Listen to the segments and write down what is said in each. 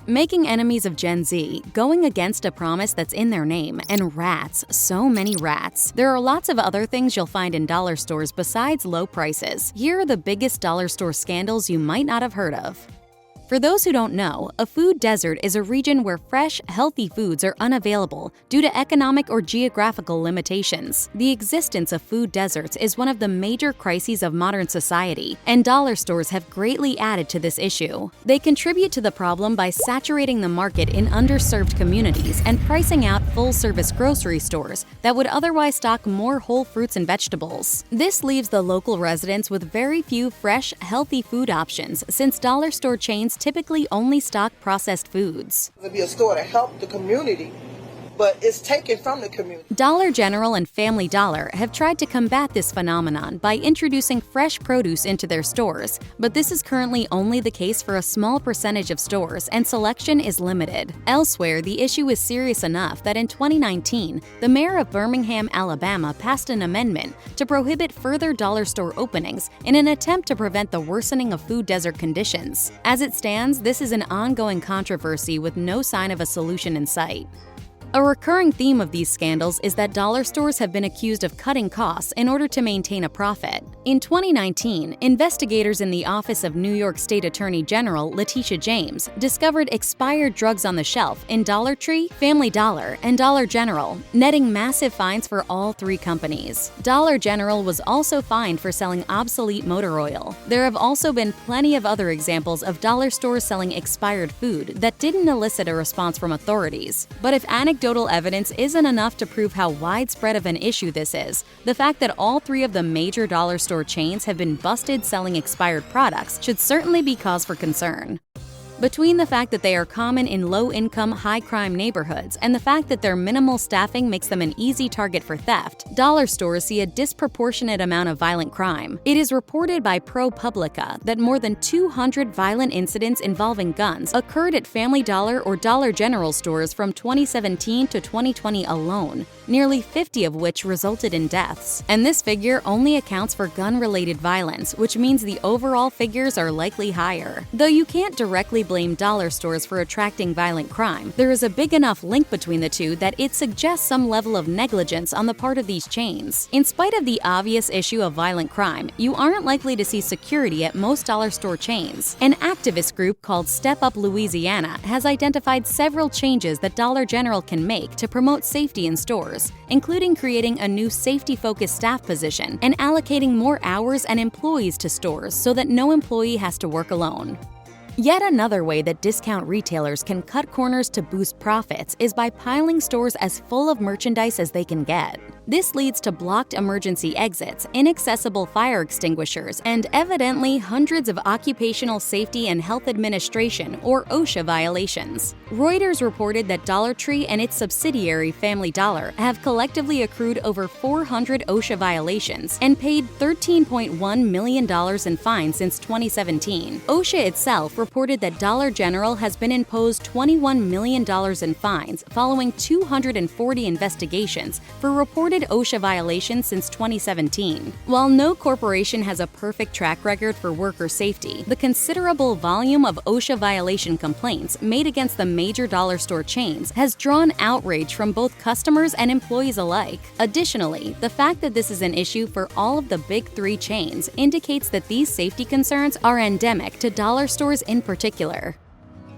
Making enemies of Gen Z, going against a promise that's in their name, and rats, so many rats. There are lots of other things you'll find in dollar stores besides low prices. Here are the biggest dollar store scandals you might not have heard of. For those who don't know, a food desert is a region where fresh, healthy foods are unavailable due to economic or geographical limitations. The existence of food deserts is one of the major crises of modern society, and dollar stores have greatly added to this issue. They contribute to the problem by saturating the market in underserved communities and pricing out full-service grocery stores that would otherwise stock more whole fruits and vegetables. This leaves the local residents with very few fresh, healthy food options, since dollar store chains typically only stock processed foods. It'll be a store to help the community, but it's taken from the community. Dollar General and Family Dollar have tried to combat this phenomenon by introducing fresh produce into their stores, but this is currently only the case for a small percentage of stores and selection is limited. Elsewhere, the issue is serious enough that in 2019, the mayor of Birmingham, Alabama passed an amendment to prohibit further dollar store openings in an attempt to prevent the worsening of food desert conditions. As it stands, this is an ongoing controversy with no sign of a solution in sight. A recurring theme of these scandals is that dollar stores have been accused of cutting costs in order to maintain a profit. In 2019, investigators in the Office of New York State Attorney General Letitia James discovered expired drugs on the shelf in Dollar Tree, Family Dollar, and Dollar General, netting massive fines for all three companies. Dollar General was also fined for selling obsolete motor oil. There have also been plenty of other examples of dollar stores selling expired food that didn't elicit a response from authorities. But if anecdotal evidence isn't enough to prove how widespread of an issue this is, the fact that all three of the major dollar store chains have been busted selling expired products should certainly be cause for concern. Between the fact that they are common in low-income, high-crime neighborhoods and the fact that their minimal staffing makes them an easy target for theft, dollar stores see a disproportionate amount of violent crime. It is reported by ProPublica that more than 200 violent incidents involving guns occurred at Family Dollar or Dollar General stores from 2017 to 2020 alone, nearly 50 of which resulted in deaths. And this figure only accounts for gun-related violence, which means the overall figures are likely higher. Though you can't directly blame dollar stores for attracting violent crime, there is a big enough link between the two that it suggests some level of negligence on the part of these chains. In spite of the obvious issue of violent crime, you aren't likely to see security at most dollar store chains. An activist group called Step Up Louisiana has identified several changes that Dollar General can make to promote safety in stores, including creating a new safety-focused staff position and allocating more hours and employees to stores so that no employee has to work alone. Yet another way that discount retailers can cut corners to boost profits is by piling stores as full of merchandise as they can get. This leads to blocked emergency exits, inaccessible fire extinguishers, and evidently hundreds of Occupational Safety and Health Administration or OSHA violations. Reuters reported that Dollar Tree and its subsidiary Family Dollar have collectively accrued over 400 OSHA violations and paid $13.1 million in fines since 2017. OSHA itself reported that Dollar General has been imposed $21 million in fines following 240 investigations for reported OSHA violations since 2017. While no corporation has a perfect track record for worker safety, the considerable volume of OSHA violation complaints made against the major dollar store chains has drawn outrage from both customers and employees alike. Additionally, the fact that this is an issue for all of the big three chains indicates that these safety concerns are endemic to dollar stores in particular.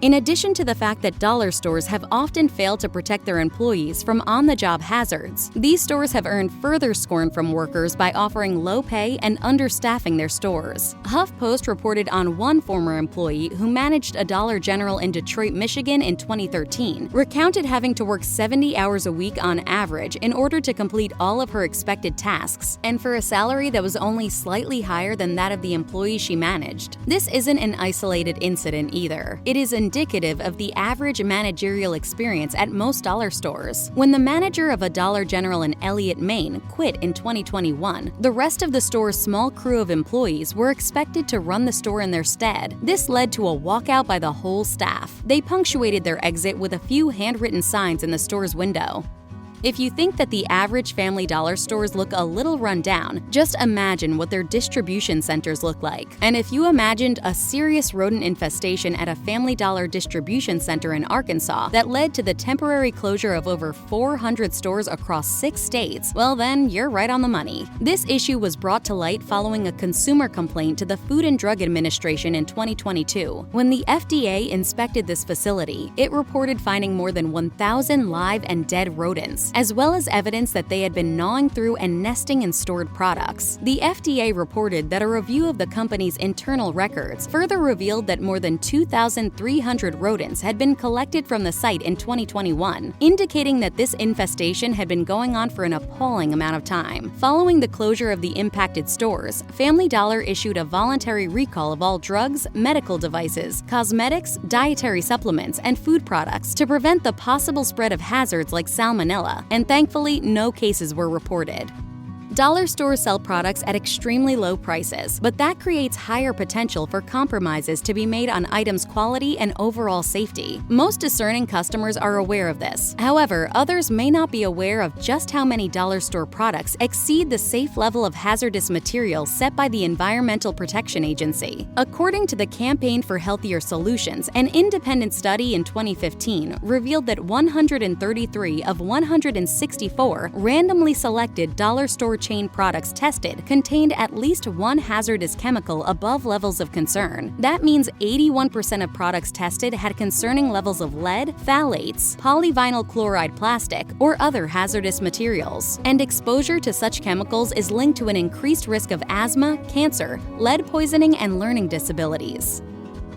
In addition to the fact that dollar stores have often failed to protect their employees from on-the-job hazards, these stores have earned further scorn from workers by offering low pay and understaffing their stores. HuffPost reported on one former employee who managed a Dollar General in Detroit, Michigan in 2013, recounted having to work 70 hours a week on average in order to complete all of her expected tasks, and for a salary that was only slightly higher than that of the employee she managed. This isn't an isolated incident either. It is indicative of the average managerial experience at most dollar stores. When the manager of a Dollar General in Elliott, Maine, quit in 2021, the rest of the store's small crew of employees were expected to run the store in their stead. This led to a walkout by the whole staff. They punctuated their exit with a few handwritten signs in the store's window. If you think that the average Family Dollar stores look a little run down, just imagine what their distribution centers look like. And if you imagined a serious rodent infestation at a Family Dollar distribution center in Arkansas that led to the temporary closure of over 400 stores across 6 states, well then, you're right on the money. This issue was brought to light following a consumer complaint to the Food and Drug Administration in 2022. When the FDA inspected this facility, it reported finding more than 1,000 live and dead rodents, as well as evidence that they had been gnawing through and nesting in stored products. The FDA reported that a review of the company's internal records further revealed that more than 2,300 rodents had been collected from the site in 2021, indicating that this infestation had been going on for an appalling amount of time. Following the closure of the impacted stores, Family Dollar issued a voluntary recall of all drugs, medical devices, cosmetics, dietary supplements, and food products to prevent the possible spread of hazards like salmonella, and thankfully, no cases were reported. Dollar stores sell products at extremely low prices, but that creates higher potential for compromises to be made on items' quality and overall safety. Most discerning customers are aware of this. However, others may not be aware of just how many dollar store products exceed the safe level of hazardous material set by the Environmental Protection Agency. According to the Campaign for Healthier Solutions, an independent study in 2015 revealed that 133 of 164 randomly selected dollar store chain products tested contained at least one hazardous chemical above levels of concern. That means 81% of products tested had concerning levels of lead, phthalates, polyvinyl chloride plastic, or other hazardous materials. And exposure to such chemicals is linked to an increased risk of asthma, cancer, lead poisoning, and learning disabilities.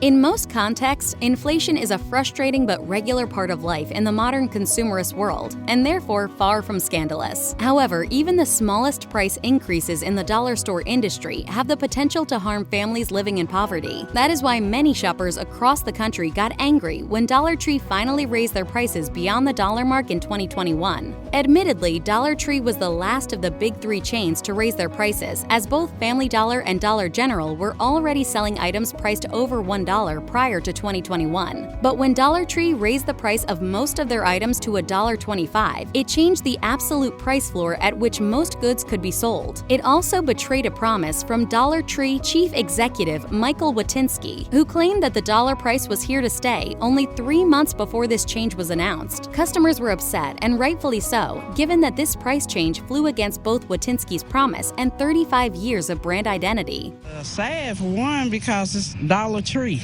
In most contexts, inflation is a frustrating but regular part of life in the modern consumerist world, and therefore far from scandalous. However, even the smallest price increases in the dollar store industry have the potential to harm families living in poverty. That is why many shoppers across the country got angry when Dollar Tree finally raised their prices beyond the dollar mark in 2021. Admittedly, Dollar Tree was the last of the big 3 chains to raise their prices, as both Family Dollar and Dollar General were already selling items priced over $1 prior to 2021. But when Dollar Tree raised the price of most of their items to $1.25, it changed the absolute price floor at which most goods could be sold. It also betrayed a promise from Dollar Tree Chief Executive Michael Watinsky, who claimed that the dollar price was here to stay only 3 months before this change was announced. Customers were upset, and rightfully so, given that this price change flew against both Watinsky's promise and 35 years of brand identity. Sad for one because it's Dollar Tree,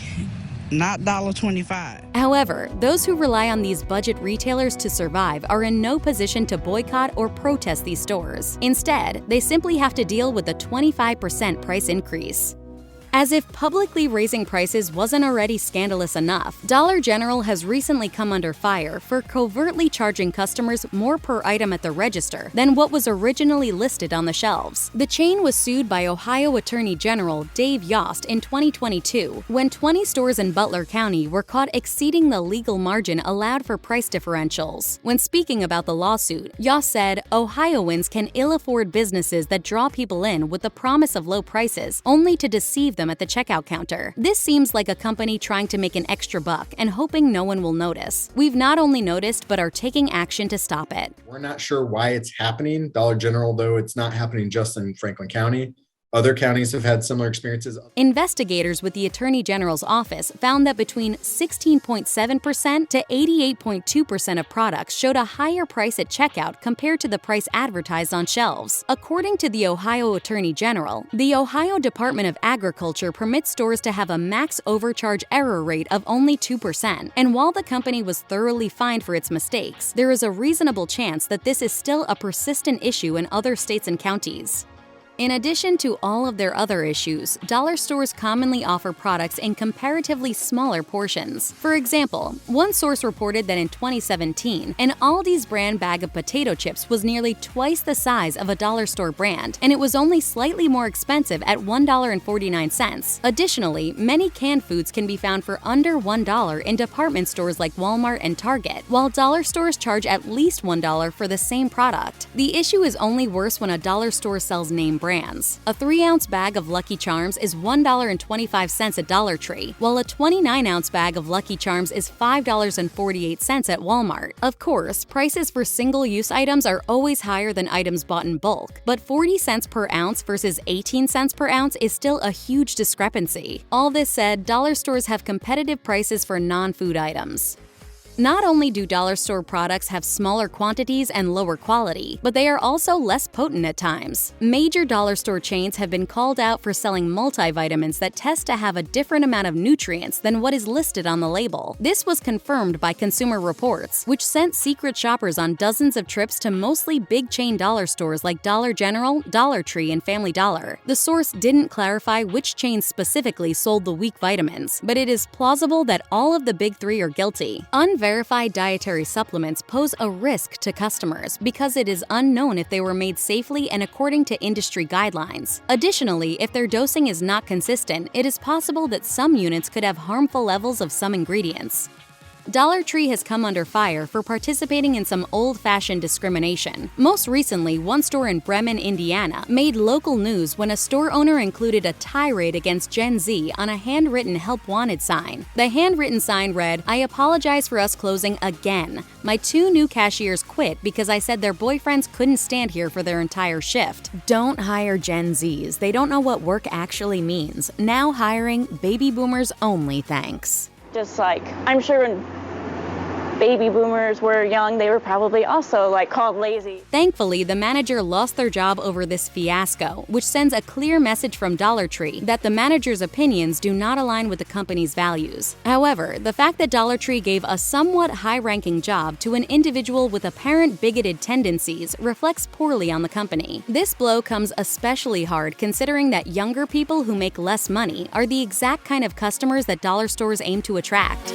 not $1.25. However, those who rely on these budget retailers to survive are in no position to boycott or protest these stores. Instead, they simply have to deal with a 25% price increase. As if publicly raising prices wasn't already scandalous enough, Dollar General has recently come under fire for covertly charging customers more per item at the register than what was originally listed on the shelves. The chain was sued by Ohio Attorney General Dave Yost in 2022 when 20 stores in Butler County were caught exceeding the legal margin allowed for price differentials. When speaking about the lawsuit, Yost said, "Ohioans can ill-afford businesses that draw people in with the promise of low prices only to deceive them at the checkout counter. This seems like a company trying to make an extra buck and hoping no one will notice. We've not only noticed, but are taking action to stop it." We're not sure why it's happening. Dollar General, though, it's not happening just in Franklin County. Other counties have had similar experiences. Investigators with the Attorney General's office found that between 16.7% to 88.2% of products showed a higher price at checkout compared to the price advertised on shelves. According to the Ohio Attorney General, the Ohio Department of Agriculture permits stores to have a max overcharge error rate of only 2%. And while the company was thoroughly fined for its mistakes, there is a reasonable chance that this is still a persistent issue in other states and counties. In addition to all of their other issues, dollar stores commonly offer products in comparatively smaller portions. For example, one source reported that in 2017, an Aldi's brand bag of potato chips was nearly twice the size of a dollar store brand, and it was only slightly more expensive at $1.49. Additionally, many canned foods can be found for under $1 in department stores like Walmart and Target, while dollar stores charge at least $1 for the same product. The issue is only worse when a dollar store sells name brands. A 3-ounce bag of Lucky Charms is $1.25 at Dollar Tree, while a 29-ounce bag of Lucky Charms is $5.48 at Walmart. Of course, prices for single-use items are always higher than items bought in bulk, but 40 cents per ounce versus 18 cents per ounce is still a huge discrepancy. All this said, dollar stores have competitive prices for non-food items. Not only do dollar store products have smaller quantities and lower quality, but they are also less potent at times. Major dollar store chains have been called out for selling multivitamins that test to have a different amount of nutrients than what is listed on the label. This was confirmed by Consumer Reports, which sent secret shoppers on dozens of trips to mostly big chain dollar stores like Dollar General, Dollar Tree, and Family Dollar. The source didn't clarify which chains specifically sold the weak vitamins, but it is plausible that all of the big three are guilty. Unverified dietary supplements pose a risk to customers because it is unknown if they were made safely and according to industry guidelines. Additionally, if their dosing is not consistent, it is possible that some units could have harmful levels of some ingredients. Dollar Tree has come under fire for participating in some old-fashioned discrimination. Most recently, one store in Bremen, Indiana, made local news when a store owner included a tirade against Gen Z on a handwritten Help Wanted sign. The handwritten sign read, "I apologize for us closing again. My 2 new cashiers quit because I said their boyfriends couldn't stand here for their entire shift." Don't hire Gen Zs. They don't know what work actually means. Now hiring baby boomers only, thanks. Just like, I'm sure when baby boomers were young, they were probably also called lazy. Thankfully, the manager lost their job over this fiasco, which sends a clear message from Dollar Tree that the manager's opinions do not align with the company's values. However, the fact that Dollar Tree gave a somewhat high-ranking job to an individual with apparent bigoted tendencies reflects poorly on the company. This blow comes especially hard considering that younger people who make less money are the exact kind of customers that dollar stores aim to attract.